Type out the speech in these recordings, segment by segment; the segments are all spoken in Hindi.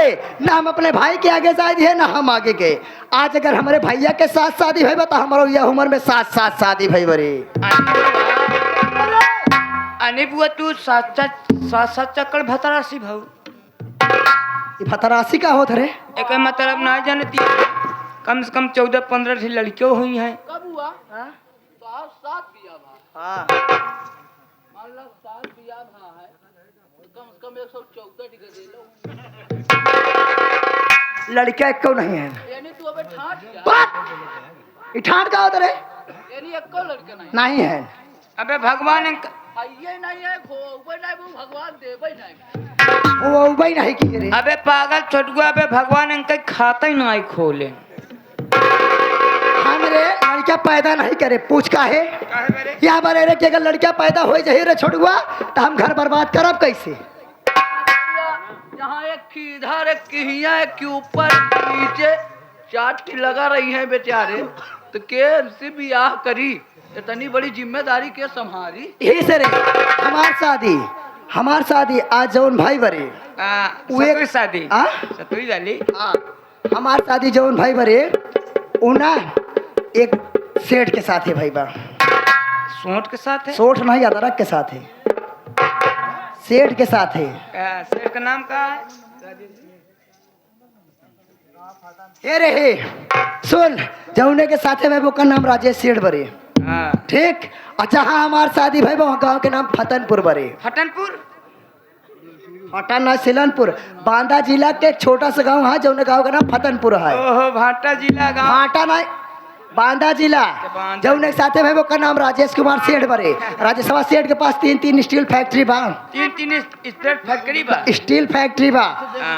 गए, ना हम अपने भाई के आगे शादी है ना हम आगे गए। आज अगर हमारे भैया के साथ शादी भई तो हमारो यह उम्र में साथ साथ शादी भई बरे। अने बुआ तू सात चक्कर भतरासी भाऊ ये भतरासी का होत रे? एक मतलब ना जानती, कम से कम 14-15 ठी लड़कियों हुई हैं। कब हुआ? सात बिया भा। हाँ मान लो सात बिया भा है तो कम से कम 114 टिके दे लो। लड़कियां क्यों नहीं है? यानी तू अबे ठाठ जा। बात ये ठाट का होता रे? यानी एको लड़के नहीं। नहीं है। अबे भगवान ये नहीं है खोबे नहीं वो भगवान देवे नहीं। वो उबई नहीं की रे। अबे पागल छोटुआ, अबे भगवान इनके खाता ही नहीं खोले। हमरे लड़कियां पैदा नहीं करे, पूछ का है यहाँ पर रे कि अगर लड़कियां पैदा हो जाए रे छोटुआ तो हम घर बर्बाद करब कैसे? यहाँ एक की इधर एक की हिया एक के ऊपर नीचे चाट लगा रही है बेचारे, तो के से बियाह करी इतनी बड़ी जिम्मेदारी के संभारी। यही से रे हमार शादी आज जौन भाई बरे सतुई शादी सतुई वाली हमार शादी जौन भाई बरे उना एक सेठ के साथ है भाई बा। सोट के साथ है? सोठ नहीं अदरक के साथ है, सेठ के साथ है। सेठ का नाम क्या है? हे रे हे सुन, जौने के साथ है वो का नाम राजेश सेठ बरे। ठीक। अच्छा हाँ हमार शादी भाई वहाँ गाँव के नाम फतनपुर बरे। फटनपुर? फटन सिलनपुर बांदा जिला के एक छोटा सा गांव है, जौन गांव का नाम फतनपुर है। ओहो भाटा जिला गाँव। भाटा नहीं बांदा जिला। जौन साथे भाई वो का नाम राजेश कुमार सेठ बरे। राजेश सेठ के पास 3 स्टील फैक्ट्री बा। 3 स्टील फैक्ट्री बा। स्टील फैक्ट्री बा।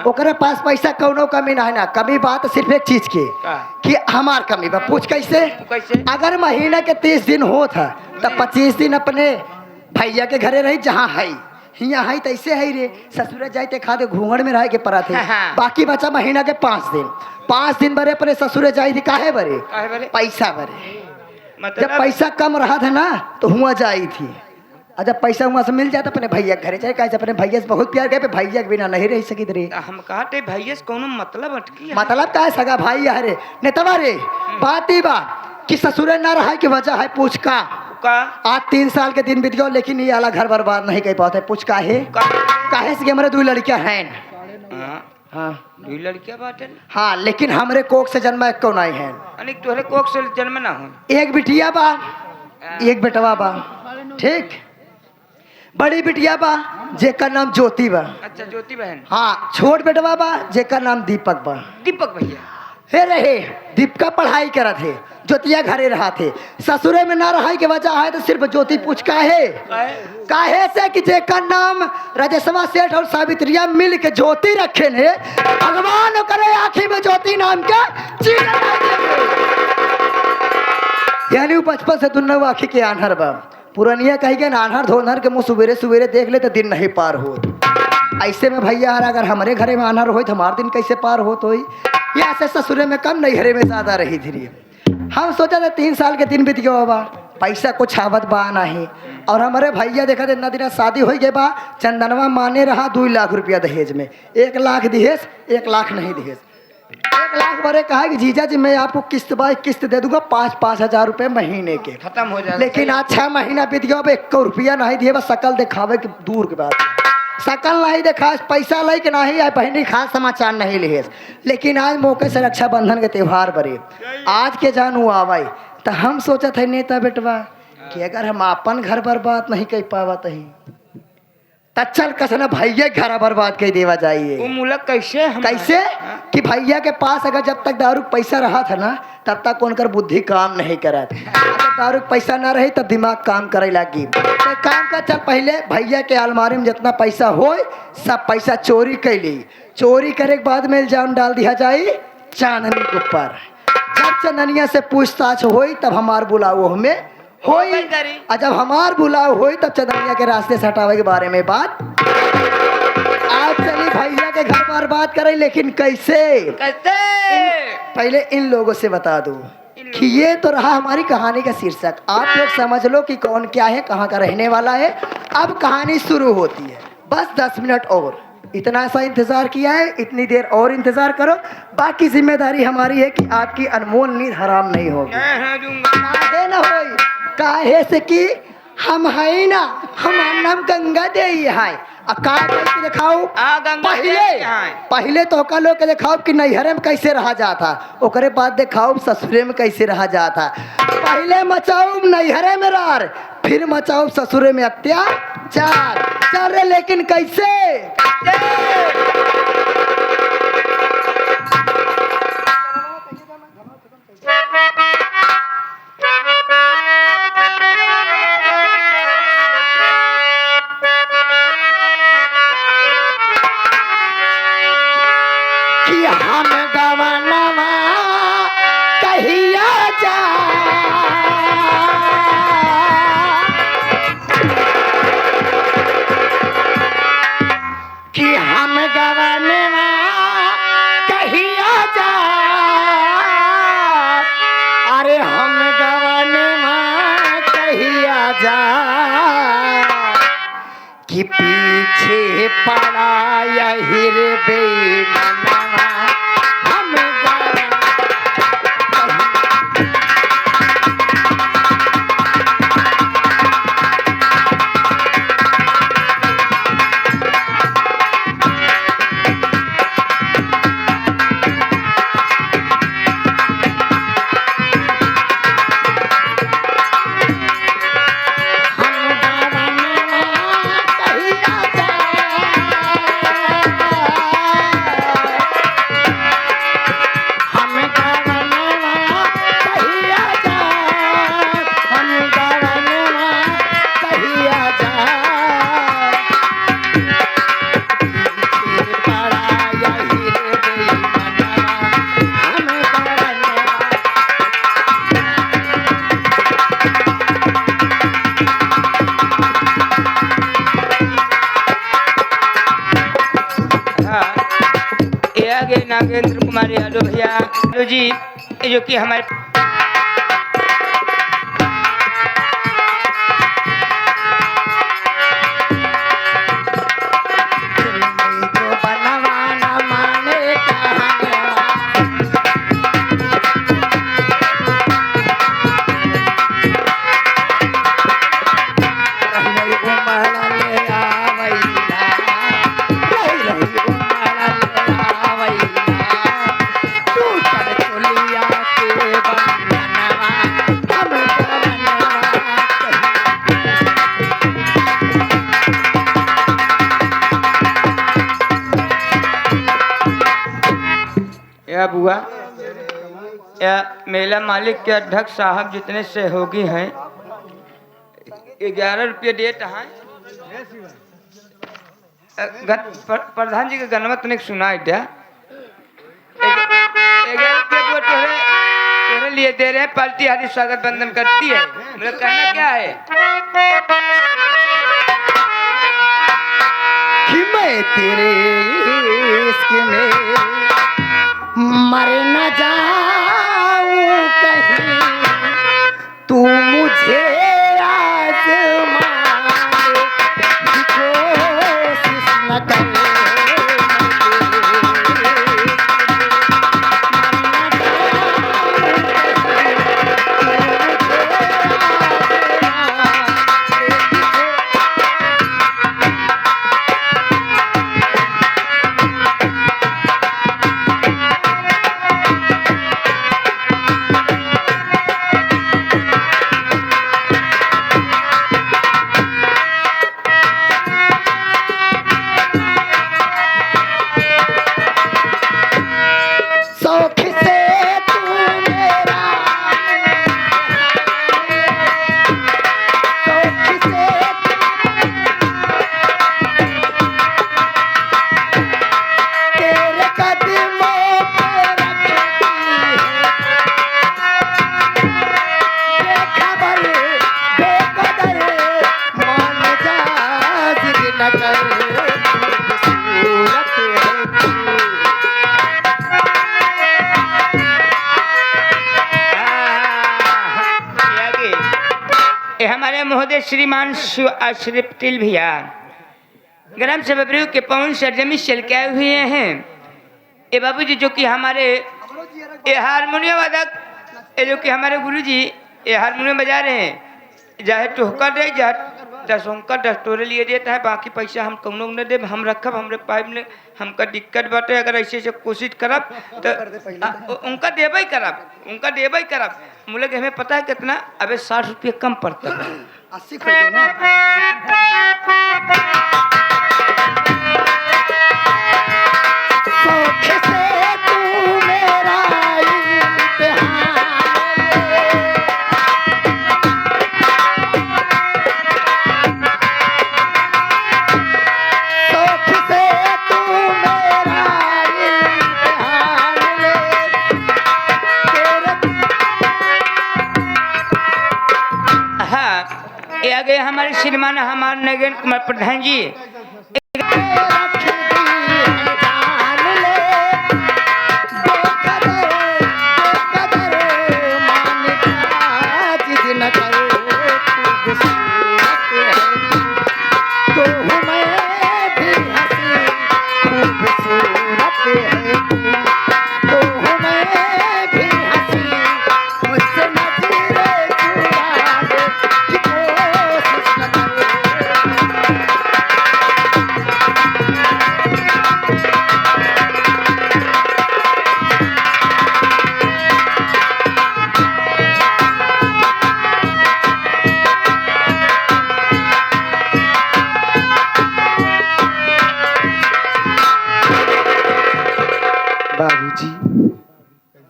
ओकरे पास पैसा कौनो कमी नहीं ना, कमी बात सिर्फ एक चीज की कि हमार कमी बा। पूछ कैसे? अगर महीना के 30 दिन होत है तो 25 दिन अपने भैया के घरे रही जहाँ है हिया है तैसे है रे। ससुर जाते खाते घूंघड़ में रह के पड़ा थे। बाकी बचा महीना के 5 दिन बरे अपने ससुर जाई थी। काहे बरे? पैसा बरे। जब पैसा कम रहा था ना तो हुआ जाई थी, और जब पैसा वहाँ से मिल जाता अपने भैया घरे चाहे कैसे अपने भैया से बहुत प्यार करे, भैया के बिना नहीं रह सकी रे। हम कहते भैया से कोनो मतलब अटकी? मतलब का है सगा भाई है रे नेतवा रे। बात ही बात कि ससुर न रहा की वजह है पूछ का। आज 3 साल के दिन बीत गए लेकिन ये वाला घर बर्बाद नहीं कर पाते। पूछ काहे से हमारे 2 लड़कियां हैं। हाँ 2 लड़कियां बाटे। हाँ लेकिन हमरे कोख से जन्मा एक कौन आई है। अनेक तोहरे कोख से जन्म ना हो। एक बिटिया बा एक बेटवा बा। ठीक। बड़ी बिटिया बा जेकर नाम ज्योति बा। अच्छा ज्योति बहन। हाँ छोट बेटवा बा जेकर नाम दीपक बा। दीपक भैया हे रहे दीपका पढ़ाई करा थे, ज्योतिया घरे रहा थे। ससुरे में ना रहा के वजह है तो सिर्फ ज्योति पूछ काहे से कि जेकर नाम राजेशवा सेठ और सावित्रिया मिल के ज्योति रखे ने भगवान करे आखिर में ज्योति नाम के यानी वो बचपन से दुन्नों आखी के आन्हर बा। पुरानिया कही गए आन्हर धोनहर के मुँह सवेरे सवेरे देख ले तो दिन नहीं पार हो। ऐसे में भैया अगर हमारे घरे में आन्हर हो तो हमारे दिन कैसे पार हो? तो या से ससुरे में कम नहीं घरे में ज्यादा रही थी। हम सोचा था 3 साल के दिन बीत गया बा, पैसा कुछ आवत बा नहीं। और हमारे भैया देखा थे इतना दिन शादी हो गए बा, चंदनवा माने रहा 2 लाख रुपया दहेज में। 1 लाख दहेज 1 लाख नहीं दहेज। 1 लाख बड़े कहा कि जीजा जी मैं आपको किस्त बाई किस्त दे दूंगा 5-5 हजार रुपए महीने के खत्म हो जाए। लेकिन आज 6 महीना बीत गया, 1 रुपया नहीं दिए। बस शकल दिखावे की दूर की बात, शकल नहीं देखा, पैसा लाई के नहीं आए बहनी खास समाचार नहीं लिए। लेकिन आज मौके से रक्षाबंधन के त्योहार बरे आज के जानू आवाई तो हम सोचा थे नेता बेटवा कि अगर हम अपन घर बर्बाद नहीं कर पावत ही चल कसना भैया घर बर्बाद कर देवा जाइए। वो मुलक कैसे कि भैया के पास अगर जब तक दारू पैसा रहा था ना तब तक उनकर बुद्धि काम नहीं करा था। अगर दारू पैसा ना रही तब दिमाग काम करे लगी। तो काम का चल पहले भैया के अलमारी में जितना पैसा हो सब पैसा चोरी कर ली। चोरी करे के बाद में इल्जाम डाल दिया जाए चांदनी के ऊपर। जब चंदनिया से पूछताछ हो तब हमार बुलाओ हमें होई, और जब हमार बुलाव होई तब चंदनिया के रास्ते से हटावे के बारे में बात। आज चली भैया के घर बर्बाद करे, लेकिन कैसे पहले इन लोगों से बता दूं कि ये तो रहा हमारी कहानी का शीर्षक। आप लोग समझ लो कि कौन क्या है, कहाँ का रहने वाला है। अब कहानी शुरू होती है, बस 10 मिनट और। इतना सा इंतजार किया है, इतनी देर और इंतजार करो। बाकी जिम्मेदारी हमारी है कि आपकी अनमोल नींद हराम नहीं होगी। मैं दूंगा। काहे न होई, काहे से कि हम है ना, हमार नाम गंगा देई है। का कैसे दिखाऊ? गंगा पहले देई है। पहले तो का लोग के दिखाओ कि नैहरे में कैसे रहा जाता, ओकरे बाद दिखाओ ससुरे में कैसे रहा जाता। पहले मचाऊ नैहरे में रार, फिर मचाऊ ससुरे में अत्याचार। चल लेकिन कैसे? कि हम गवनवा कहिया जा, कि हम गवनवा कहिया जा, अरे हम गवनवा कहिया जा, कि पीछे पड़ा यही रे बेमनवा हम नागेंद्र कुमार यादव भैया यादव जी, जो कि हमारे बुआ या मेला मालिक के अध्यक्ष साहब जितने सहयोगी हैं 11 रुपये डेट है। प्रधान जी के गणमत ने सुना दिया 11 रुपये वो तेरे लिए दे रहे हैं। पार्टी हारी स्वागत बंधन करती है। मेरा कहना क्या है कि मैं तेरे इश्क में मर न जाऊं कहीं, तू मुझे आज़मा की कोशिश न कर। हमारे महोदय श्रीमान श्री टिल भैया ग्राम सभा प्रयोग के पवन सरजमी चल के आए हुए हैं। ये बाबूजी जो कि हमारे ये हारमोनियम वादक ये जो कि हमारे गुरुजी ये हारमोनियम बजा रहे हैं। चाहे टोहका दे चाहे 10 अंक 10 टोरे लिए देता है, बाकी पैसा हम कौनो न दे, हम रखब हमरे पाइप ने हमका दिक्कत बाटे। अगर ऐसे से कोशिश करब तो उनका देबई करब मुझे हमें पता है कितना, अबे 60 रुपये कम पड़ता है। 80 खोल देना। शौक से तू मेरा इम्तिहान ये आ गए हमारे श्रीमान हमारे नगेन कुमार प्रधान जी।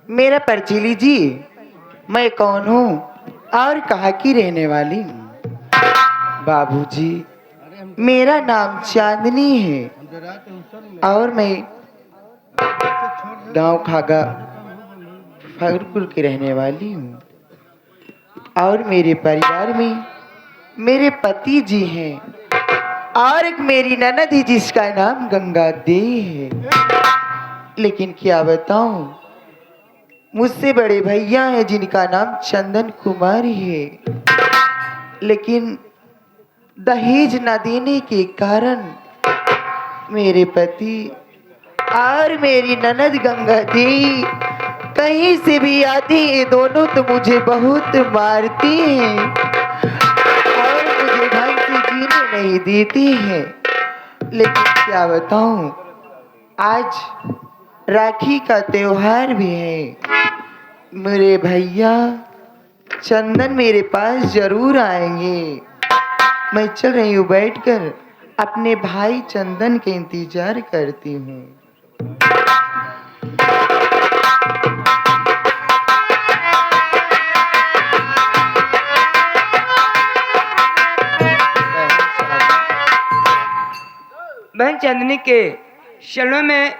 मेरा पर्ची लीजिए, मैं कौन हूँ और कहाँ की रहने वाली हूँ। बाबूजी, मेरा नाम चांदनी है और मैं गांव खागा फगरपुर की रहने वाली हूँ। और मेरे परिवार में मेरे पति जी हैं और एक मेरी ननद है जिसका नाम गंगा दे है। लेकिन क्या बताऊं, मुझसे बड़े भैया हैं जिनका नाम चंदन कुमार है, लेकिन दहेज न देने के कारण मेरे पति और मेरी ननद गंगा दी कहीं से भी आती है, दोनों तो मुझे बहुत मारती हैं और मुझे ढंग से जीने नहीं देती हैं। लेकिन क्या बताऊं, आज राखी का त्योहार भी है। मेरे भैया चंदन मेरे पास जरूर आएंगे। मैं चल रही हूँ, बैठकर अपने भाई चंदन के इंतजार करती हूँ। बहन चांदनी के चरणों में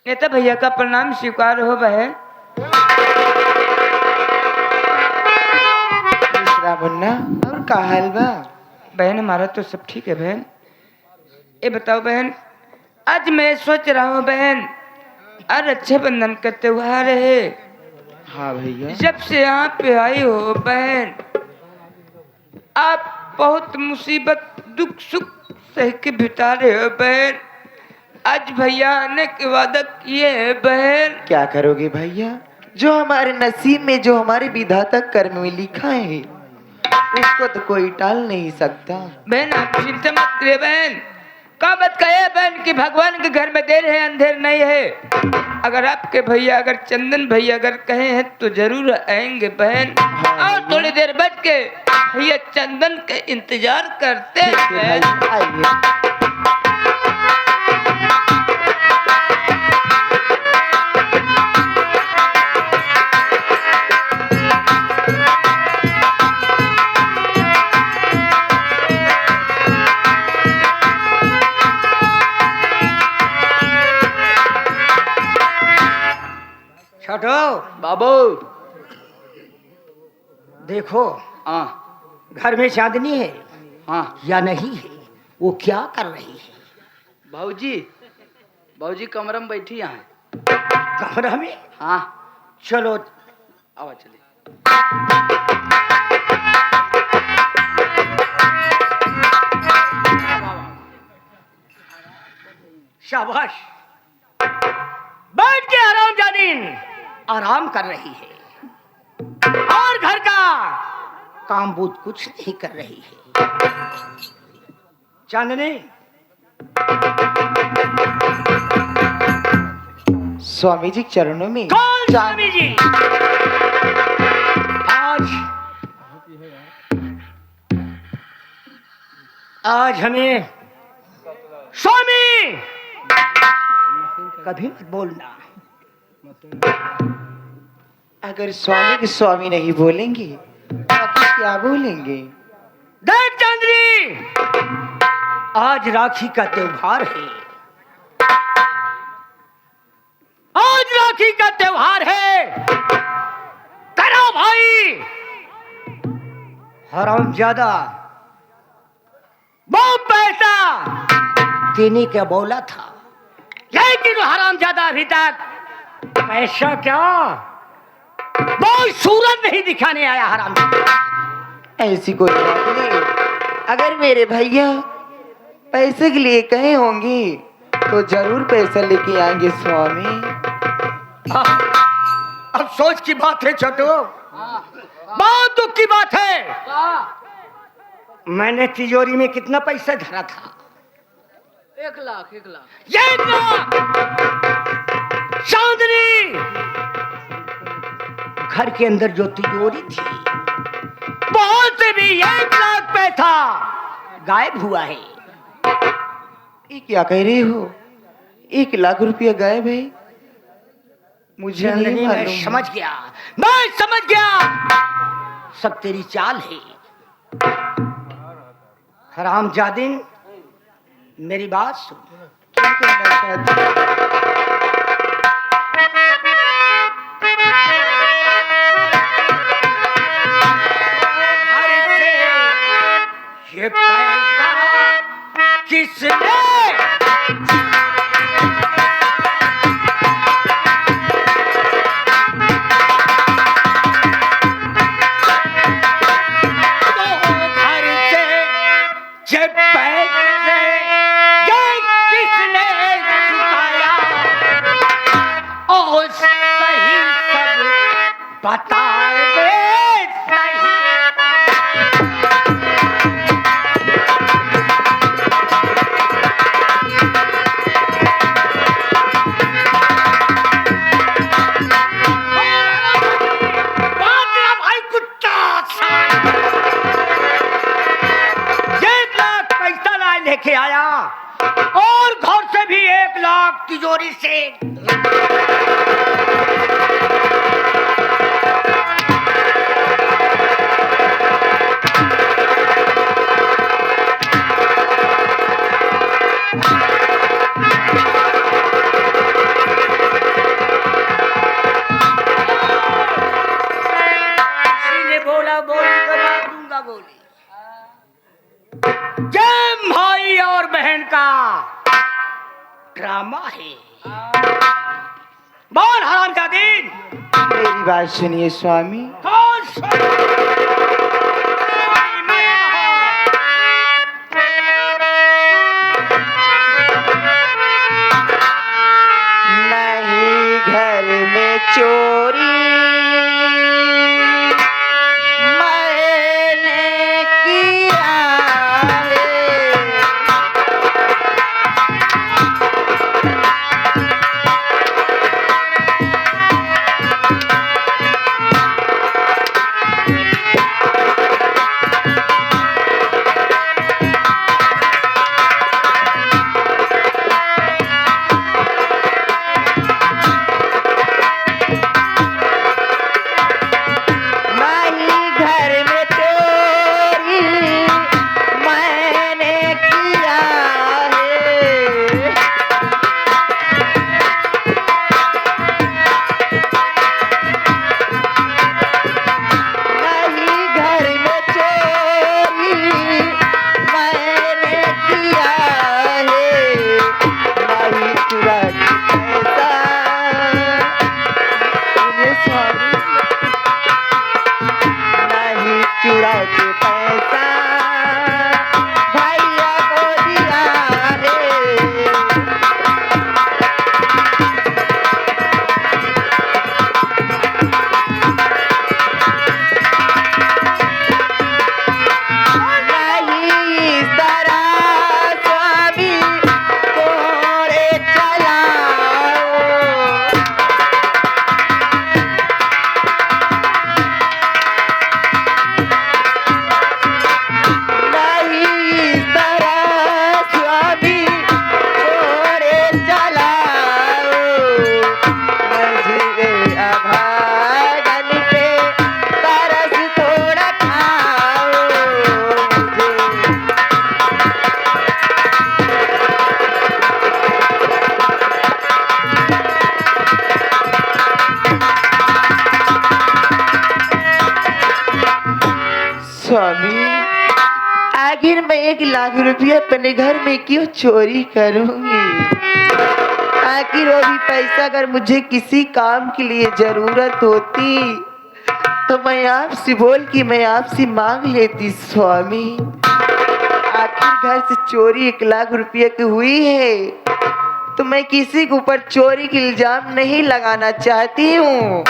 नेता भैया का प्रणाम स्वीकार हो बहन। मुन्ना, और का हाल बा? बहन हमारा तो सब ठीक है बहन। ये बताओ बहन, आज मैं सोच रहा हूँ बहन, आज रक्षाबंधन का त्योहार है। हाँ भैया। जब से यहाँ पे आई हो बहन, आप बहुत मुसीबत दुख सुख सह के बिता रहे हो बहन। आज भैया आने के वादा किए है बहन। क्या करोगे भैया, जो हमारे नसीब में, जो हमारे विधाता कर्म में लिखा है उसको तो कोई टाल नहीं सकता। बहन आप चिंता मत करिए बहन। का मत कहे बहन कि भगवान के घर में देर है अंधेर नहीं है। अगर आपके भैया, अगर चंदन भैया अगर कहे हैं तो जरूर आएंगे बहन। और थोड़ी देर बैठ के भैया चंदन के इंतजार करते हैं बहन। आइए। छोटो बाबू। देखो, हाँ घर में चांदनी है हाँ या नहीं है, वो क्या कर रही है? भाऊजी, भाऊजी कमरा में बैठी यहाँ। कमरा में? हाँ चलो आवा चलिए। शाबाश, बैठ के हरामजादी आराम कर रही है और घर का काम बूत कुछ नहीं कर रही है। चांदनी, स्वामी जी के चरणों में। कौन स्वामी जी? आज हमें स्वामी कभी मत बोलना। अगर स्वामी के स्वामी नहीं बोलेंगे तो आखिर क्या बोलेंगे? देख चांदनी, आज राखी का त्योहार है। आज राखी का त्योहार है। करो भाई। हरामजादा वो पैसा देने का बोला था, लेकिन हरामजादा अभी तक पैसा क्या वो सूरत नहीं दिखाने आया। हरामजादा ऐसी कोई बात नहीं। अगर मेरे भैया पैसे के लिए कहे होंगे तो जरूर पैसा लेके आएंगे स्वामी। अब सोच की बात है छोटू, बहुत दुख की बात है। मैंने तिजोरी में कितना पैसा धरा था? 1 लाख 1 लाख। 1 लाख। चांदनी, घर के अंदर जो तिजोरी थी बहुत से भी 1 लाख पैसा गायब हुआ है। ये क्या कह रहे हो? 1 लाख रुपया गायब है? मुझे नहीं चांदनी, मैं मालूम। समझ गया, मैं समझ गया। सब तेरी चाल है। हरामजादिन, मेरी बात सुन। क्या कहना चाहते हो? घर से ये पैसा किसने बता दे सही। भाई कुत्ता 1 लाख पैसा लाए लेके आया और घर से भी 1 लाख तिजोरी से। बोला बोली तो मार दूंगा गोली। जय भाई और बहन का ड्रामा है। बोल हरामजादी, मेरी बात सुनिए स्वामी। कौन सा नहीं घर में चोरी मैंने किया है। 1,00,000 रुपया अपने घर में क्यों चोरी करूंगी? आखिर वो भी पैसा अगर मुझे किसी काम के लिए जरूरत होती तो मैं आपसे बोल के मैं आपसे मांग लेती स्वामी। आखिर घर से चोरी 1,00,000 रुपये की हुई है तो मैं किसी के ऊपर चोरी का इल्जाम नहीं लगाना चाहती हूँ।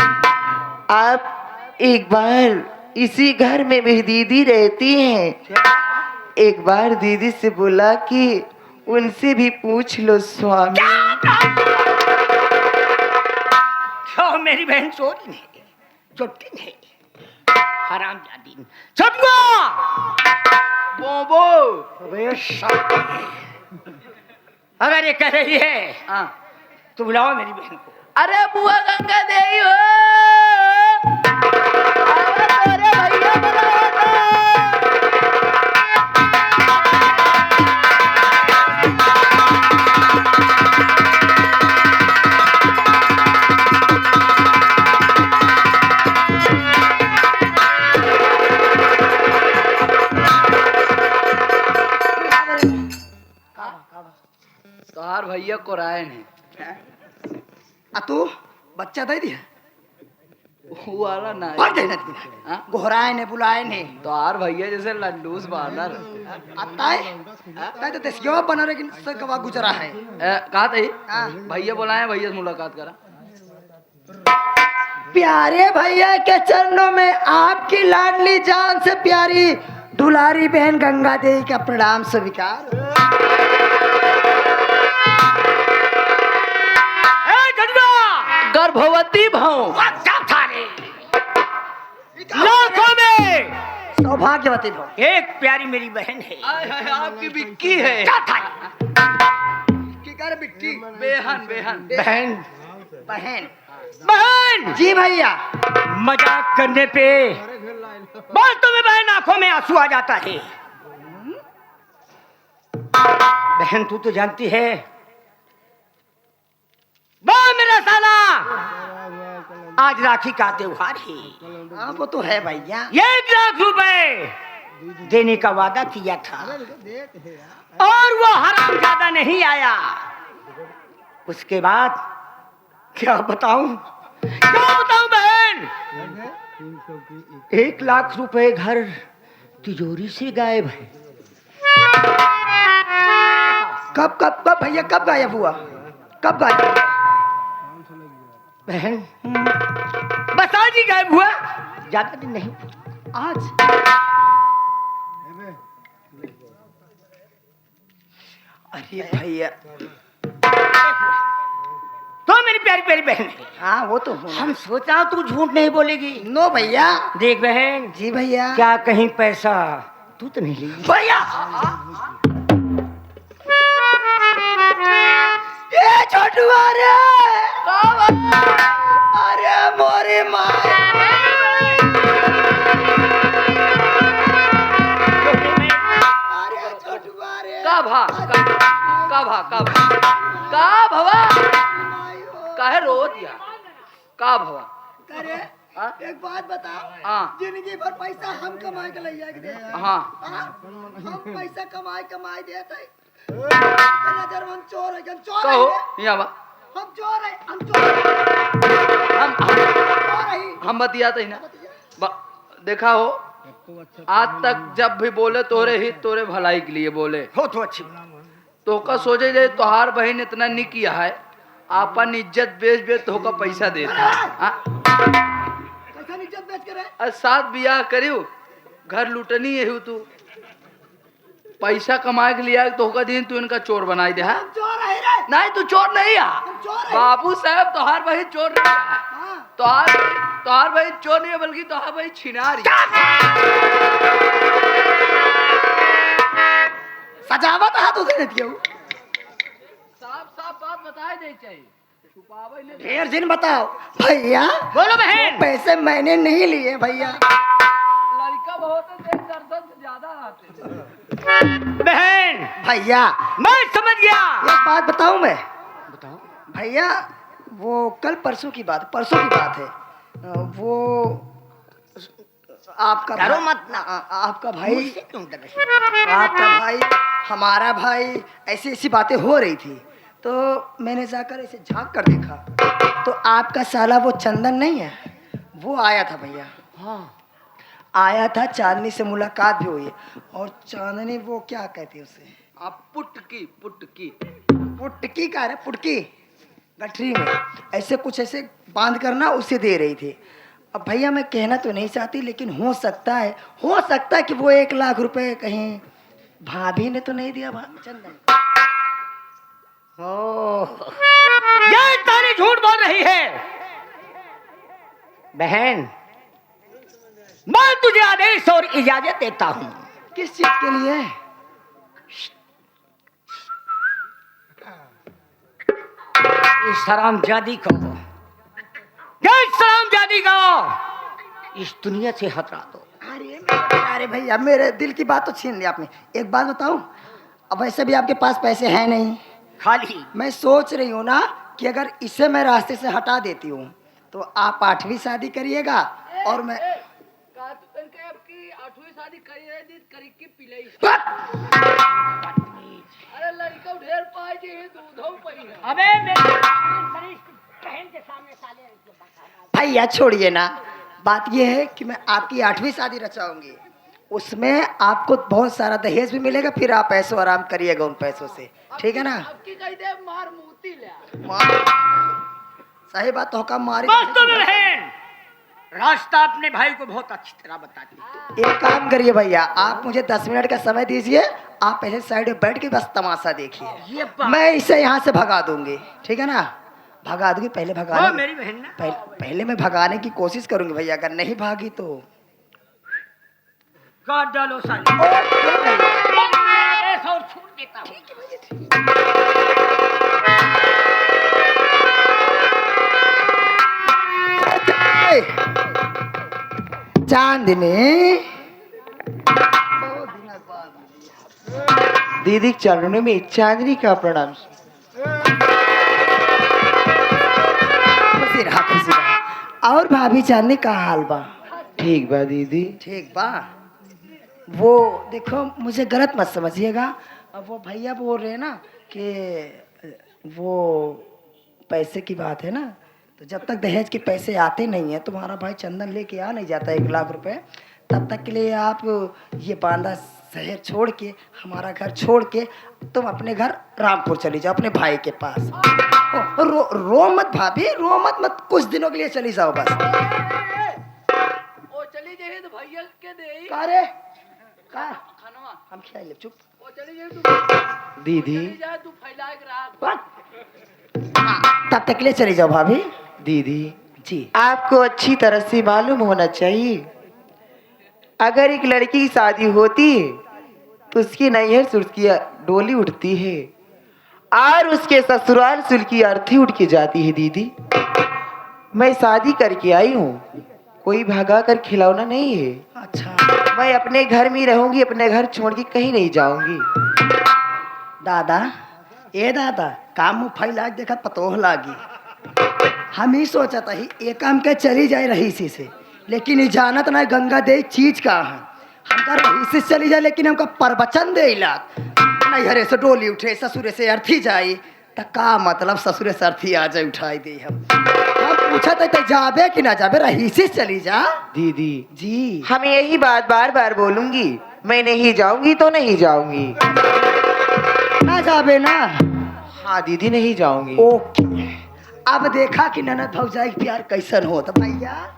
आप एक बार इसी घर में मेरी दीदी रहती हैं, एक बार दीदी से बोला कि उनसे भी पूछ लो स्वामी। क्यों मेरी बहन चोरी नहीं, चोटी नहीं, हरामजादी छटुआ। बोबो अबे साले, अगर ये कह रही है हाँ। तो बुलाओ मेरी बहन को। अरे बुआ गंगा देवी हो, अरे तोरे भैया बुलाओ तो। तोहार भैया को राय ने आ तू बच्चा दे दिया वो वाला ना भर देना हाँ? गोहराए ने बुलाए ने तोहार भैया जैसे लड्डूस बानर आता है तो तेसियो बना लेकिन सकवा गुजरा है। कहा था हाँ। भैया बुलाए, भैया से मुलाकात करा। प्यारे भैया के चरणों में आपकी लाडली जान से प्यारी दुलारी बहन गंगा देवी का प्रणाम स्वीकार। गर्भवती भाव लाखों में सौभाग्यवती भव। एक प्यारी मेरी बहन है। आपकी बिक्की है। की कर बिट्टी बेहन बेहन बहन बहन। बहन जी भैया। मजाक करने पे बातों में बहन आंखों में आंसू आ जाता है। बहन तू तो जानती है मेरा साला आज राखी का त्योहार है। हाँ वो तो है भैया। 1,00,000 रुपए देने का वादा किया था और वो हरामजादा नहीं आया। उसके बाद क्या बताऊं बहन, 1,00,000 रुपए घर तिजोरी से गायब है। कब भैया कब गायब हुआ? कब गायब? बहन बस आज ही गायब हुआ, ज्यादा दिन नहीं। आज अरे भैया तो मेरी प्यारी प्यारी बहन है। हाँ वो तो हम सोचा तू झूठ नहीं बोलेगी। नो भैया। देख बहन, जी भैया। क्या कहीं पैसा तू तो नहीं ली? भैया ये छोटू अरे अरे मोरी माँ अरे छोटू अरे का भवा काहे रो दिया? का भवा अरे हाँ? एक बात बताओ। हाँ। जिंदगी भर पैसा हम कमाए के ले जाके दे। हाँ। हम पैसा कमाए देते नजर हम चोर है। हम चोर कहो है। यहाँ बा हम चोर है। हम चोर है। हम बतियाते ही ना देखा हो, आज तक जब भी बोले तोरे ही तोरे भलाई के लिए बोले हो तो अच्छी। तो का सोचे जाए तोहार बहन इतना नहीं किया है, आपन इज्जत बेच तो का पैसा देता है। कैसा इज्जत बेच कर साथ बियाह करियो, घर लुटनी है तू, पैसा कमाए के लिए तो का दिन तू इनका चोर बनाई दे। है चोर है रे। नहीं तू चोर नहीं है। चोर है। बाबू साहब तोहार बहन चोर नहीं है। तोहार बहन चोर नहीं है बल्कि तोहार बहन छिनारी। सजावट हाथ उधर दियो। साफ बात बताए दे चाहिए, छुपावे नहीं। ढेर दिन बताओ भैया। बोलो बहन। पैसे मैंने नहीं लिए भैया। लड़का बहुत है, दर्शन से ज्यादा आते। बहन भैया मैं समझ गया। एक बात बताऊं मैं? बताओ। भैया वो कल परसों की बात है। वो आपका डरो मत ना आपका भाई, मुझसे क्यों डर रही है? आपका भाई, हमारा भाई, ऐसी ऐसी बातें हो रही थी तो मैंने जाकर ऐसे झांक कर देखा तो आपका साला वो चंदन नहीं है, वो आया था भैया। हाँ, आया था, चांदनी से मुलाकात भी हुई और चांदनी वो क्या कहती है उसे, आप पुटकी पुटकी पुटकी कह रहे, पुटकी गठरी में ऐसे कुछ ऐसे बांध करना उसे दे रही थी। अब भैया मैं कहना तो नहीं चाहती लेकिन हो सकता है कि वो 1 लाख रुपए कहीं भाभी ने तो नहीं दिया चंदन। ओह, ये तारी झूठ बोल रही है। बहन, मैं तुझे आदेश और इजाजत देता हूँ। किस चीज के लिए? इस हरामजादी को, इस दुनिया से हटा दो। अरे भैया मेरे दिल की बात तो छीन ली आपने। एक बात बताऊं, अब वैसे भी आपके पास पैसे हैं नहीं, खाली मैं सोच रही हूँ ना कि अगर इसे मैं रास्ते से हटा देती हूँ तो आप 8वीं शादी करिएगा और मैं आपकी 8वीं शादी करी की पिलाई। अरे लड़का ढेर पाए जे दूधो पई। अबे मेरी बहन के सामने साले भैया छोड़िए ना, बात यह है कि मैं आपकी 8वीं शादी रचाऊंगी, उसमें आपको बहुत सारा दहेज भी मिलेगा, फिर आप ऐसो आराम करिएगा उन पैसों से, ठीक है ना? आपकी कही दे मार मूती ले। सही बात तो का मारी। वास्तव में बहन रास्ता अपने भाई को बहुत अच्छी तरह बताती है। एक काम करिए भैया, आप मुझे 10 मिनट का समय दीजिए, आप ऐसे साइड में बैठ के बस तमाशा देखिए, ये बात मैं इसे यहाँ से भगा दूंगी, ठीक है ना? भगा दूंगी, पहले वो भगा मेरी बहन ना, पहले मैं भगाने की कोशिश करूंगी भैया, अगर नहीं भागी तो काट डालो साले। ओके भैया। आदेश और छूट देता हूँ। चांदनी दीदी के चरणों में चांदनी का प्रणाम। खुशी रहा। और भाभी चांदनी का हाल बा? ठीक बा दीदी। ठीक बा। वो देखो मुझे गलत मत समझिएगा, अब वो भैया बोल रहे हैं ना कि वो पैसे की बात है ना, तो जब तक दहेज के पैसे आते नहीं है तुम्हारा भाई चंदन लेके आ नहीं जाता 1 लाख रुपए, तब तक के लिए आप ये बांदा शहर छोड़ के, हमारा घर छोड़ के तुम अपने घर रामपुर चली जाओ अपने भाई के पास। रो मत भाभी, रो मत, कुछ दिनों के लिए चली जाओ बस। ओ चली जाए तो भैया के दे का रे का खानवा हम खिला ले, चुप। ओ चली जाए तू दीदी चली जाए तू फैला के रहा। तब तक के लिए चली जाओ भाभी दीदी जी। आपको अच्छी तरह से मालूम होना चाहिए, अगर एक लड़की की शादी होती है तो उसकी नैहर से उसकी डोली उठती है और उसके ससुराल से उसकी अर्थी उठ के जाती है। दीदी मैं शादी करके आई हूँ, कोई भगा कर खिलौना नहीं है। अच्छा मैं अपने घर में ही रहूंगी, अपने घर छोड़ के कहीं नहीं जाऊंगी। दादा, ए दादा, काम मुँह फैला के देखा पतोह लागी। हम ही सोचा था ही एक काम के चली जाए रहीसी से, लेकिन ये जानत ना गंगा दे चीज का है, हमका रहीसी से चली जाए लेकिन हमका प्रवचन दे इलाक नैहरे से डोली उठे ससुरे से अर्थी जाई, तो का मतलब ससुरे से अर्थी आ जाए उठाई दे। हम पूछा तो जाबे कि ना जाबे, रहीसी से चली जा। दीदी जी हम यही बात बार बार बोलूंगी, मैं नहीं जाऊंगी तो नहीं जाऊंगी। ना जाबे ना? हाँ दीदी नहीं जाऊंगी। ओके, अब देखा कि ननद भौजाई के प्यार कैसन हो तो भैया।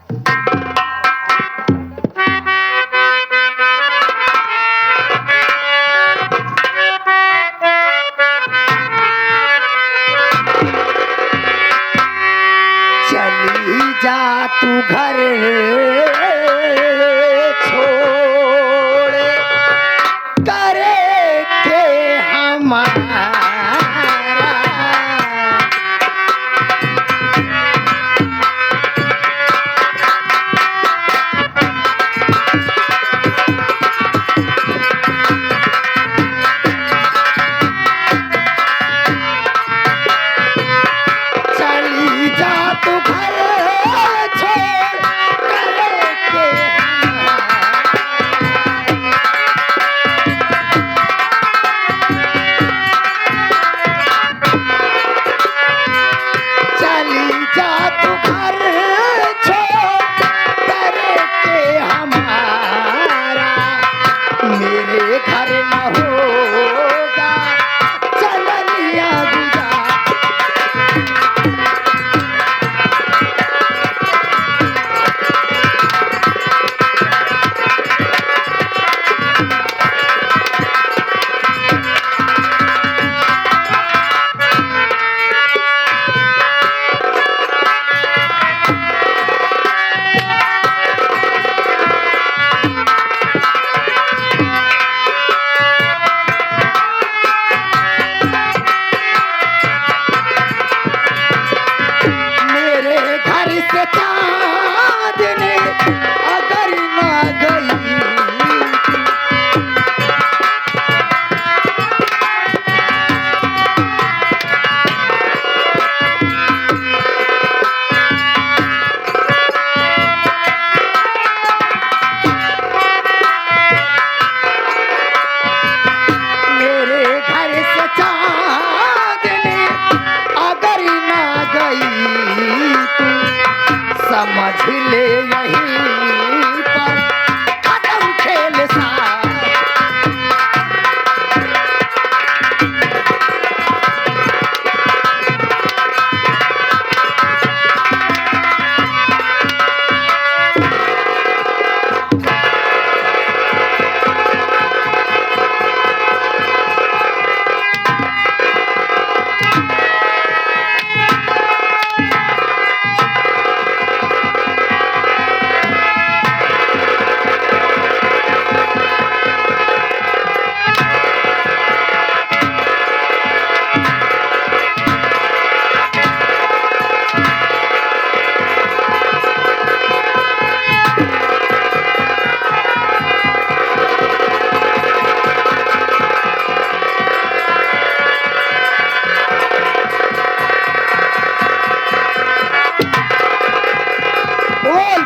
चली जा तू घर छोड़ करे के हमारा, चली जा तू घर छोड़ करे तू घर छोड़ करके हमारा, मेरे घर न होगा चलनिया गुजार। समझ ले यहीं पर खत्म खेल सा।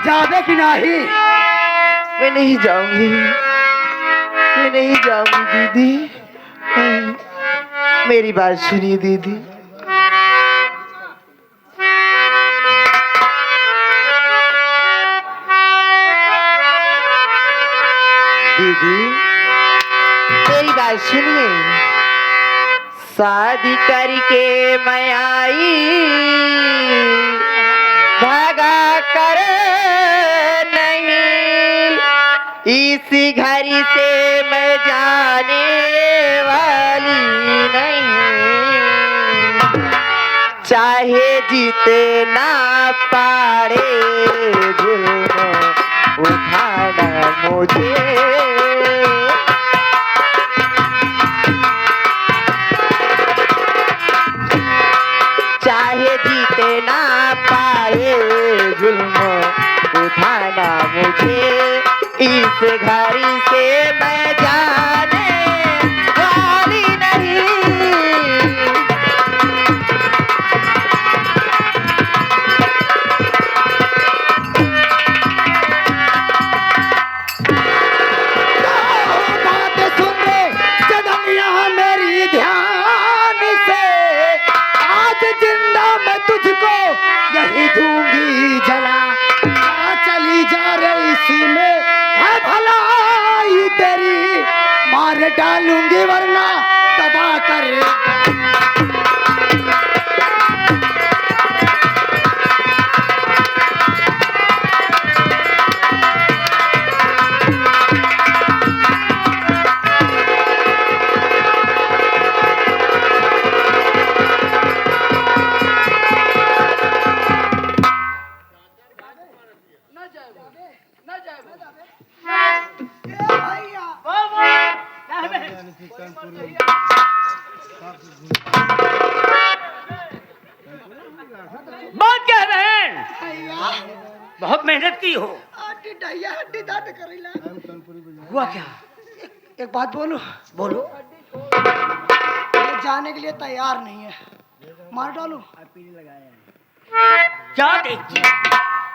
जावे कि नहीं? मैं नहीं जाऊंगी, मैं नहीं जाऊंगी दीदी। मेरी बात सुनिए दीदी। दीदी मेरी बात सुनिए। शादी करके मैं आई भागा कर इस घर से मैं जाने वाली नहीं, चाहे जितना पारे जुल्म उठाना मुझे। चाहे जितना पाए जुल्म उठाना मुझे, इस घर से मैं जाने वाली नहीं। बात सुन ले चदनिया मेरी ध्यान से, आज जिंदा मैं तुझको यही दूंगी जला। चली जा रही इसी में है भलाई तेरी, मार डालूंगी वरना तबाह कर। बात कह रहे हैं, बहुत मेहनत की हो। हुआ क्या? एक बात बोलूं? बोलो। ये जाने के लिए तैयार नहीं है, मार डालूं? क्या देखती?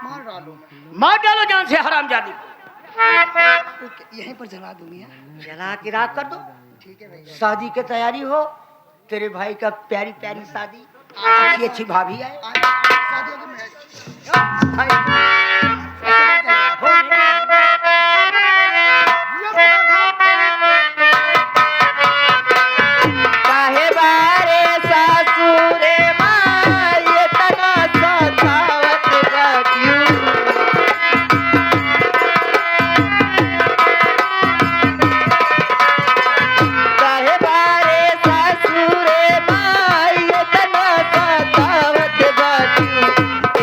मार डालूं? मार डालो जान से हरामजादी को। यहीं पर जला दूंगी। जला के राख कर दो। ठीक है भैया। शादी की तैयारी हो, तेरे भाई का प्यारी प्यारी शादी, अच्छी अच्छी भाभी आए। आज शादी काहे बारे सासुरे माये तना सतावत बाटियू काहे बारे सासुरे माये तना सतावत बाटियू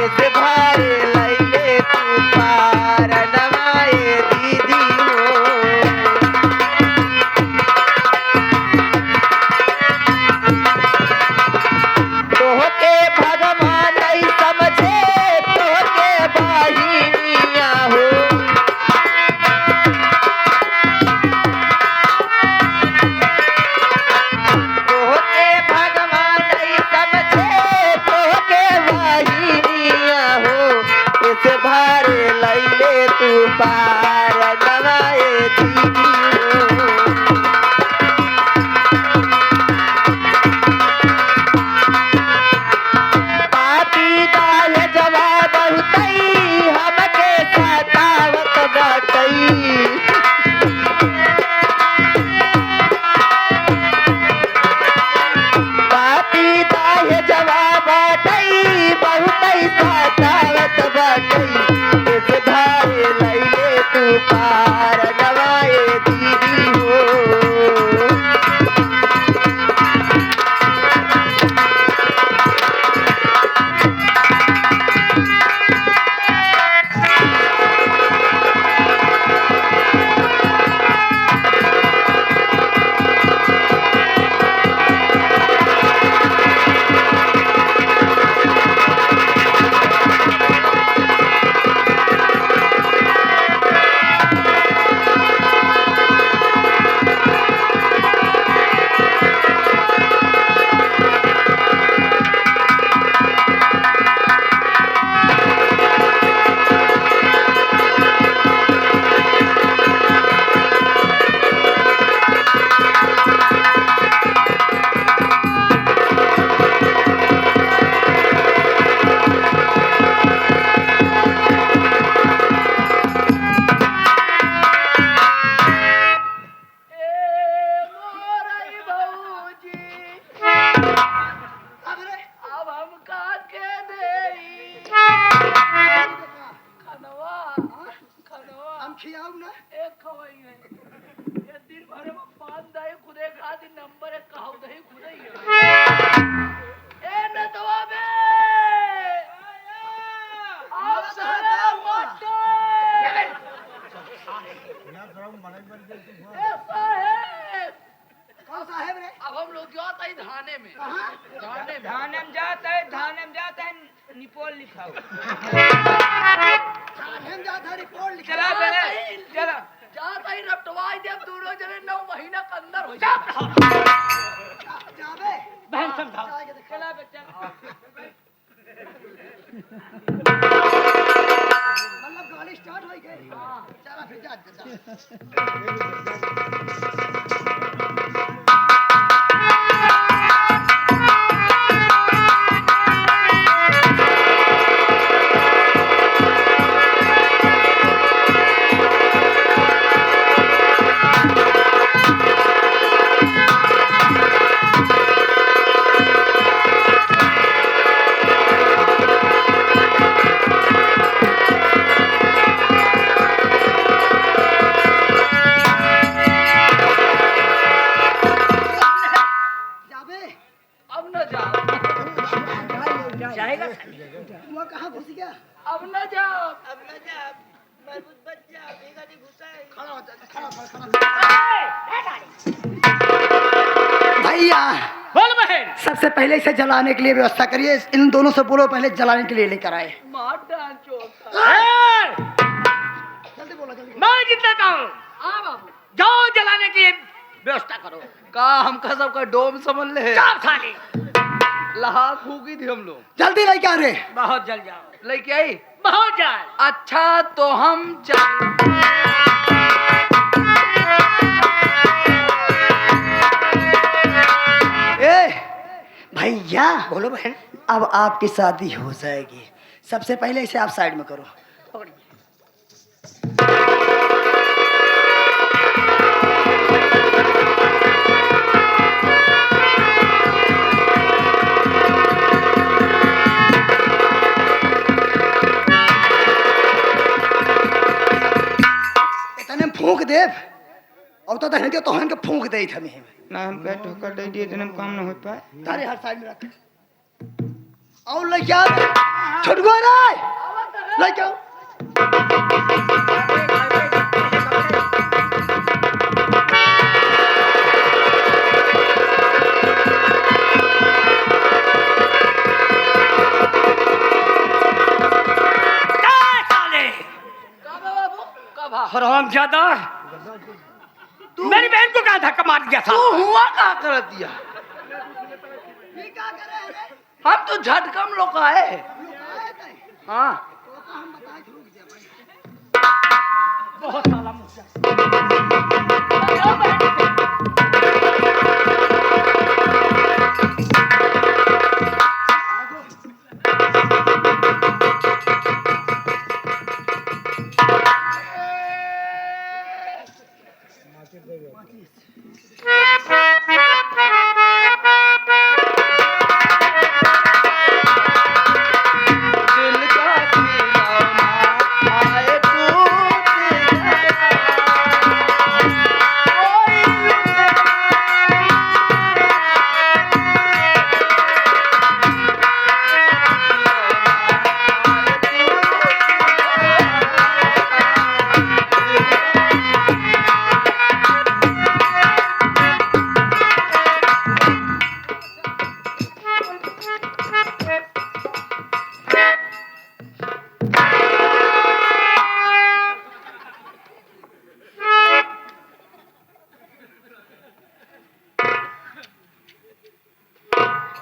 ऐसे भारे लैले तू पार नवाए दीदी हो तोहके भगवान नहीं समझे तोहके बहिनिया हो तोहके भगवान नहीं समझे तोहके बहिनिया हो इस भारे लैले तू पार नवाए दीदी हो पापी दाल जवाब बहुतई हमके सतावत बाटई पापी दाल जवाब बाटई बहुतई सतावत बाटई इस धारे लैले तू पार नवाए दीदी हो अब हम का के देई खनवा खनवा हम खियाऊ ना एक खवई है ये दिन भर में पान दाई खुदे खाती नंबर एक कहू दही खुदे ही ए न दवा बे आप सारा मटो ए साहेब कौन साहेब रे अब हम लोग जाते हैं धाने में धाने में धानम जाता है निपोल लिखा हुआ हम जाता रिपोर्ट लिख चला पहले चला जाता ही रपटवाई देव दोनों जने 9 महीना के अंदर हो जा जाबे बहन समझाओ चला बच्चा मतलब गाड़ी स्टार्ट हो गई चला फिर जा जाबे अब न जा जाएगा वो कहाँ घुस गया अब न जा खड़ा हो जा खड़ा भैया बोल बहन सबसे पहले इसे जलाने के लिए व्यवस्था करिए इन दोनों से बोलो पहले जलाने के लिए लेकर आए मार डाल चोट जल्दी बोलो जल्दी मैं जितना कहूँ आ बाबू जाओ जलाने की व्यवस्था करो का हमका सबका डोम समझ ले चाप खाली लहा फूकी थी हम लोग जल्दी लेके आ रे बहुत जल जाओ लेके आई बहुत जल अच्छा तो हम चल ए भैया बोलो बहन अब आपकी शादी हो जाएगी सबसे पहले इसे आप साइड में करो। इतने फूंक दे और तो तहन के फूंक दे हमें ना हम कहे ठोकर दे दिए तो काम ना हो पाए। तारे हर साइड में रख और ले जा छुटगो रे ले जाओ। हराम ज्यादा मेरी बहन को कहा धक्का मार दिया था। तू हुआ क्या कर दिया? हम तो झटकम लोग आए। हाँ बहुत साला मुझसे दिल का खिलौना आए टूट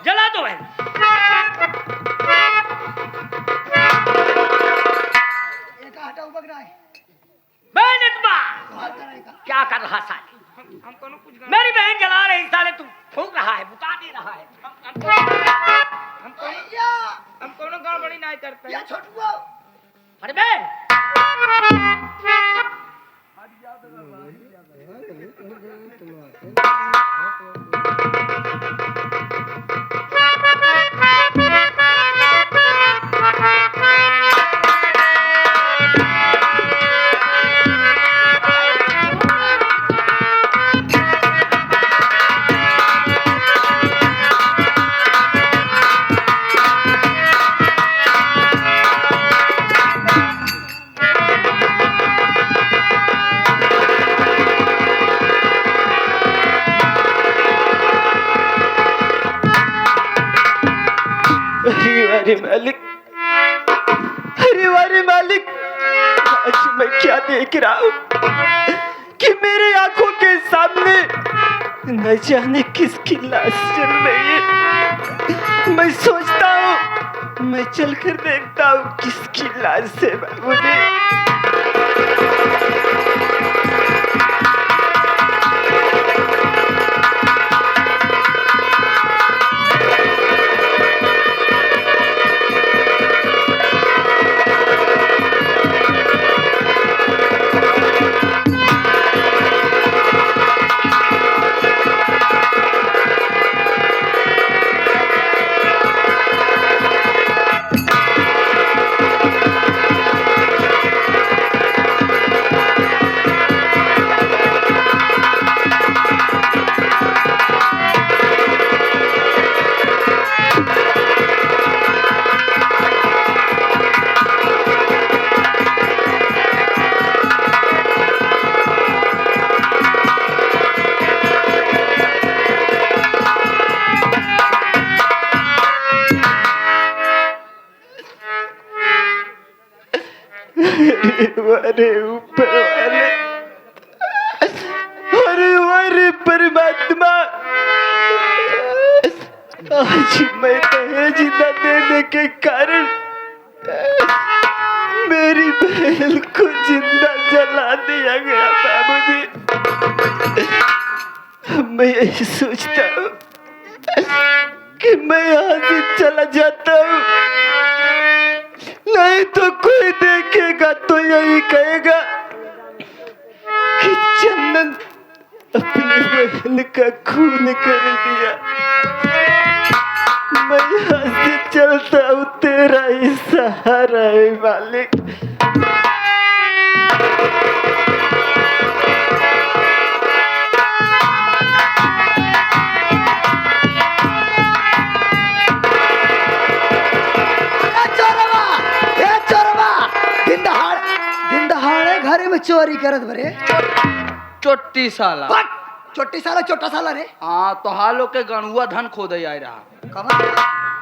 जला दो बहन। हटा उबक रहा है बहन इतना क्या कर रहा साले? हम कोनो कुछ मेरी बहन जला रही साले, तू फूंक रहा है, बुता दे रहा है। हम कोनो गड़बड़ी नहीं करते। या छोटुआ अरे बहन अरे मालिक, अरे वारे मालिक, आज मैं क्या देख रहा हूँ कि मेरी आंखों के सामने न जाने किसकी लाश चल रही है। मैं सोचता हूँ, मैं चलकर देखता हूँ किसकी लाश है मुझे। अरे ऊपर वाले, अरे परमात्मा, आज मैं दहेज न देने के कारण मेरी बहन को जिंदा जला दिया गया बाबूजी। मैं यही सोचता हूँ कि मैं यहाँ से चला जाता हूँ, नहीं तो कोई देखेगा तो यही कहेगा कि चंदन अपनी बहन का खून कर दिया। मैं यहाँ से चलता हूँ, तेरा ही सहारा है मालिक। घरे में चोरी करत बरे चोट्टी साला। छोटी साला छोटा साला रे। हाँ तो हालो के गणुआ धन खोदे आए रहा। कवन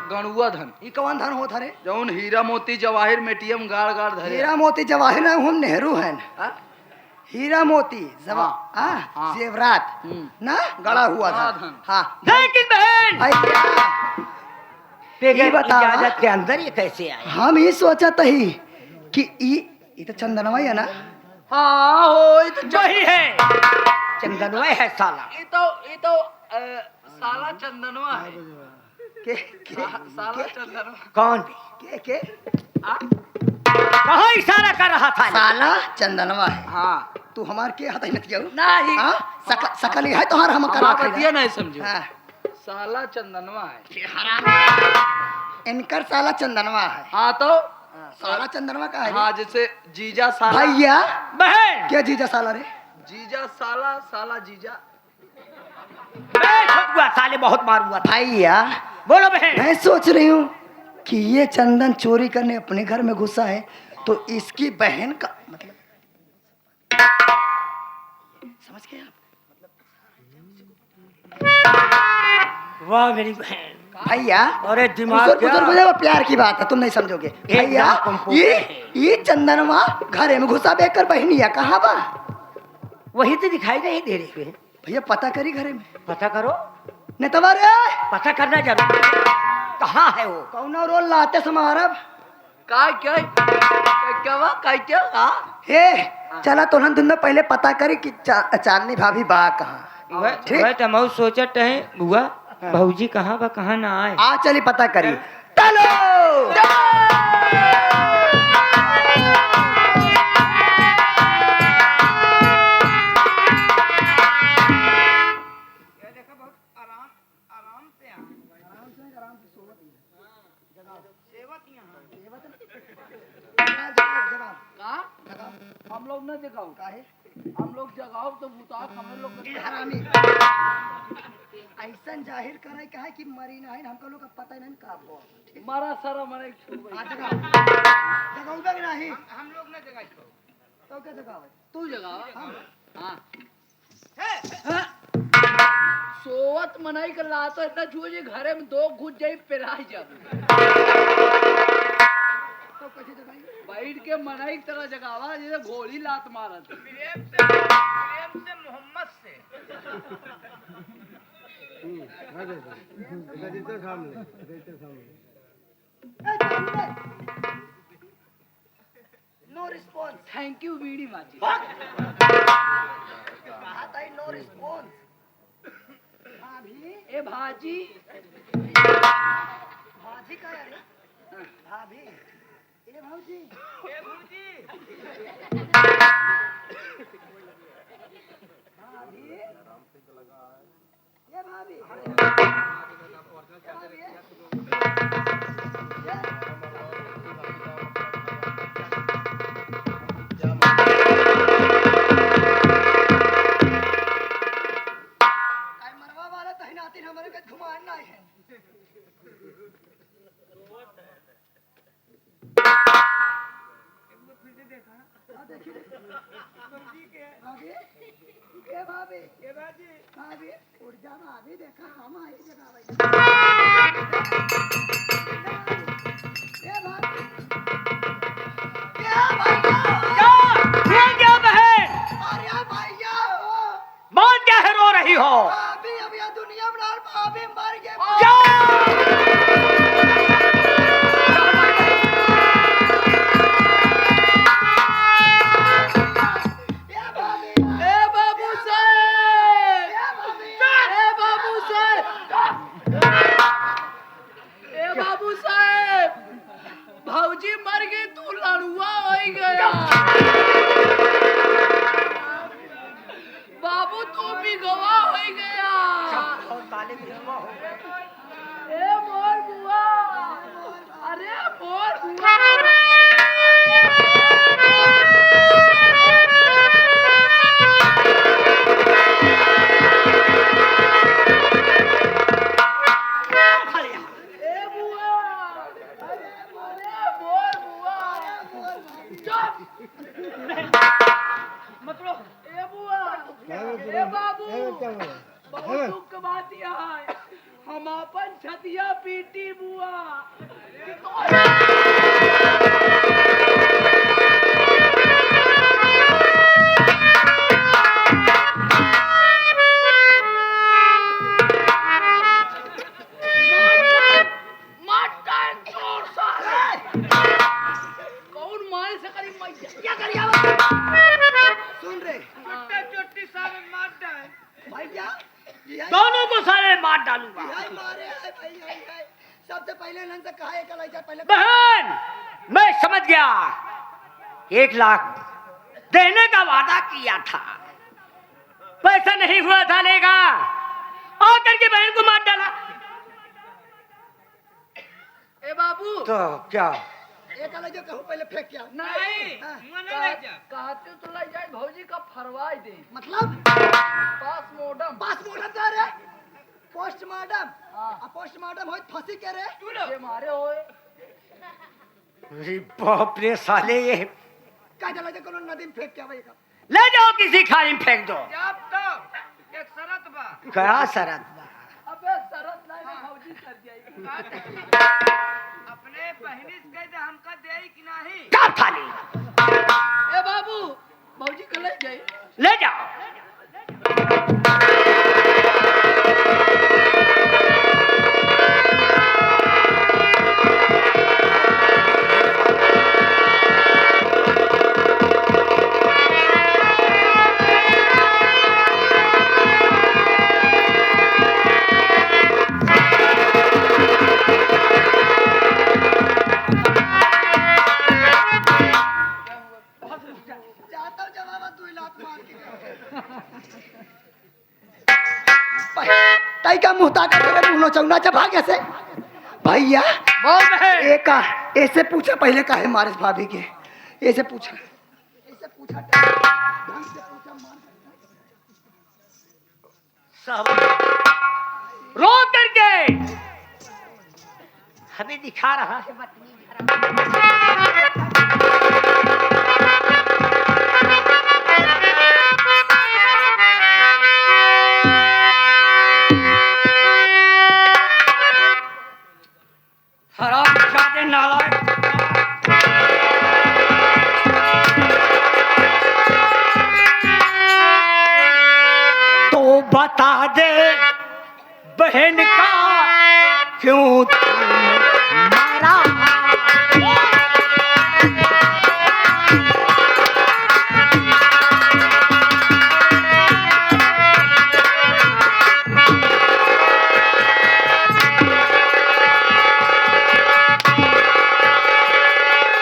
गणुआ धन ई कवन धन होत रे? जौन हीरा मोती जवाहिर मेटियम गाड़ गाड़ धरे। हीरा मोती जवाहिर ना हम नेहरू हैं। हाँ? हीरा मोती हाँ। हाँ। जेवरात ना गड़ा हुआ था। धन। हाँ लेकिन बहन ये बगैर बता इजाजत के अंदर ये कैसे आए? हम ही सोचा ही कि ई तो चंदनवा है ना। हाँ हो ये तो वही है, चंदनवा है साला। ये तो साला चंदनवा है। के साला चंदनवा। कौन के कहाँ इशारा कर रहा था? साला चंदनवा है। हाँ तू हमार के हाथ नहीं जाऊ नहीं। सकल है तुम्हारा हम करा दिया नहीं समझो। हाँ। साला चंदनवा है। इनकर साला चंदनवा है। हाँ तो साला चंदनवा का है। हाँ जैसे जीजा साला। भैया बहन क्या जीजा साला रे? जीजा साला साला जीजा। साले बहुत मार हुआ था। भैया बोलो बहन। मैं सोच रही हूँ कि ये चंदन चोरी करने अपने घर में घुसा है तो इसकी बहन का मतलब समझ गए आप? वाह मेरी बहन। भैया अरे दिमाग गुजर क्या? गुजर गुजर वो प्यार की बात है, तुम नहीं समझोगे। भैया एकदम कंपोज है। ये चंदनवा घरे में घुसा बेकर बहनिया कहाँ बा? वही तो दिखाई नहीं दे रही है। भैया पता करी घरे में। पता करो, नेतवा रे पता करना जरूरी है। कहाँ है वो? कौनो रोल लाते समारब काय क्या क्या हुआ काय क्या? हाँ हे चला तो हम तुमने पहले पता करी कि चांदनी भाभी बा कहाँ। ठीक। वह तमऊ सोचत है बुआ भौजी कहाँ बा कहाँ ना आए। आ चली पता करी। चलो कहाँ? हम लोग न जगाओ। काहे? हम लोग जगाओ तो भूताक हम लोग ये हरामी ऐसन जाहिर करे कहे कि मरी नहीं हमको लोग का पता नहीं का बो। मारा सारा मरे आ जगाऊंगा कि नहीं? हम लोग न जगह तो क्या जगावे? तू जगा। हाँ। हाँ सोवत मनाई कर लातो इतना छुए घरे में दो घुस जाई पिराई जाबे। तो कैसे जगाई? बैठ के मनाई की तरह जगावा जैसे घोड़ी लात मारत। प्रेम से मोहम्मद से। No response. थैंक यू बीड़ी माची। कहा था नो रिस्पॉन्स। भाभी ए भाजी भाभी का यार भाभी ए भाजी ए भौजी भाभी ये भाभी मरवा वाला तहनाती हमारे के घुमान नहीं है। भाभी ऊर्जा भाभी देखा हम आई जगह क्या बहन? अरे भैया बात क्या है, रो रही हो? भाभी अब यह दुनिया में भाभी मर गए। भौजी मर गई तू लड़ुआ हो गया। बाबू तू भी गवाह हो गया। ए मोर बुआ, अरे मोर बुआ। ए बुआ, अरे मोर बुआ। चुप। मतलब ए बुआ, ए बाबू, बहुत दुख के बात यह है, हम अपन छतिया पीटी बुआ। कौन मारे से करी मैया क्या करिया? सुन रे चोटी सारे मार डाल भैया, यही दोनों को सारे मार डालूंगा। यही मारे है भैया, यही। सबसे पहले लन से कहा एक लड़का पहले बहन, मैं समझ गया, 1 लाख देने का वादा किया था, पैसा नहीं हुआ था लेगा, आकर के बहन को मार डाला। ए बाबू तो क्या एक लड़का कहूँ पहले फेंक क्या नहीं हाँ। मुंह नहीं लग जा कहते तो लग जाए भौजी का फरवाई दे। मतलब पास मोडम पोस्टमार्टम क्या रे? पोस्टमार्टम हाँ। पोस्टमार्टम होय फांसी के रे? ये मारे होए। अरे बाप रे साले, ये का जला जे कोनो नदी में फेंक क्या भाई का? ले जाओ किसी खाली में फेंक दो। जब तो एक शरत बा क्या शरत बा? अबे शरत नहीं ना भौजी कर जाएगी। अपने बहनी से कह दे हमका दे कि नहीं। क्या खाली? ए बाबू, भौजी को ले जाए। ले जाओ। जाता हूँ जवाब तू लात मार के तई का मुंह ताका तेरे मुंह नो चौना चा भाग ऐसे भैया बोल बहन। एक ऐसे पूछा पहले काहे मारे भाभी के ऐसे पूछा ढंग से पूछा मार सब रो करके हमें दिखा रहा है हराम जादे नालायक। तो बता दे बहन का क्यों तूने मारा?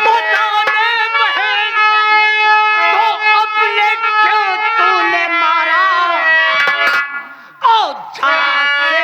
बता दे बहन, तो अपने क्यों तूने मारा? ओ झरा से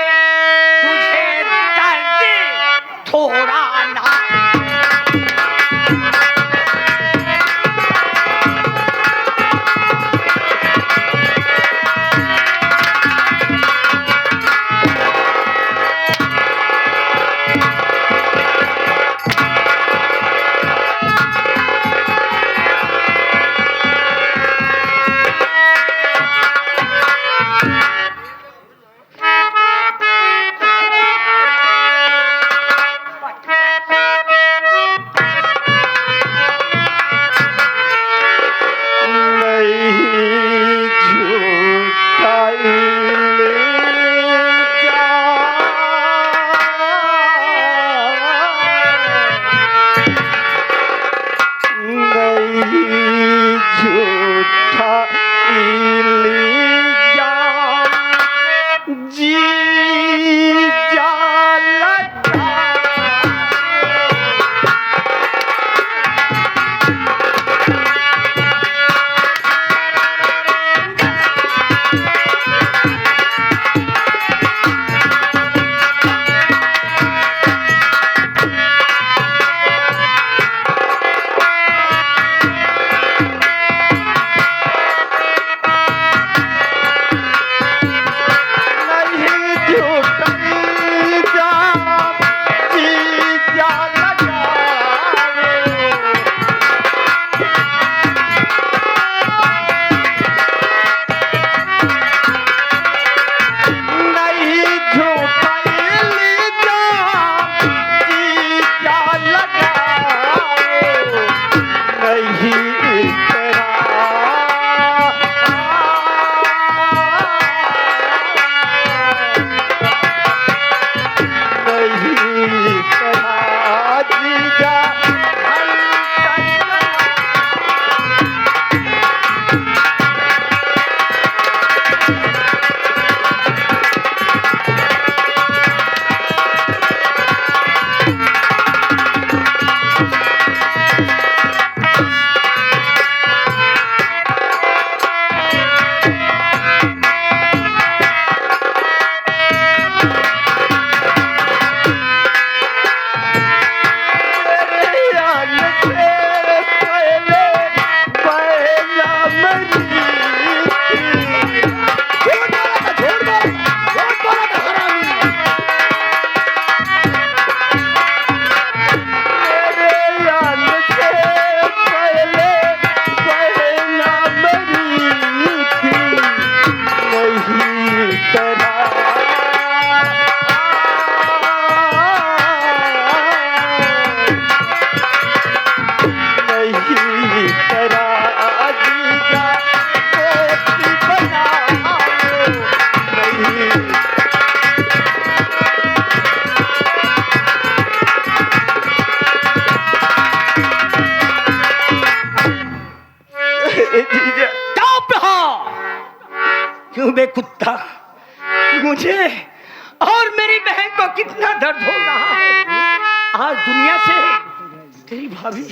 बे कुत्ता, मुझे और मेरी बहन को कितना दर्द हो रहा है। आज दुनिया से तेरी भाभी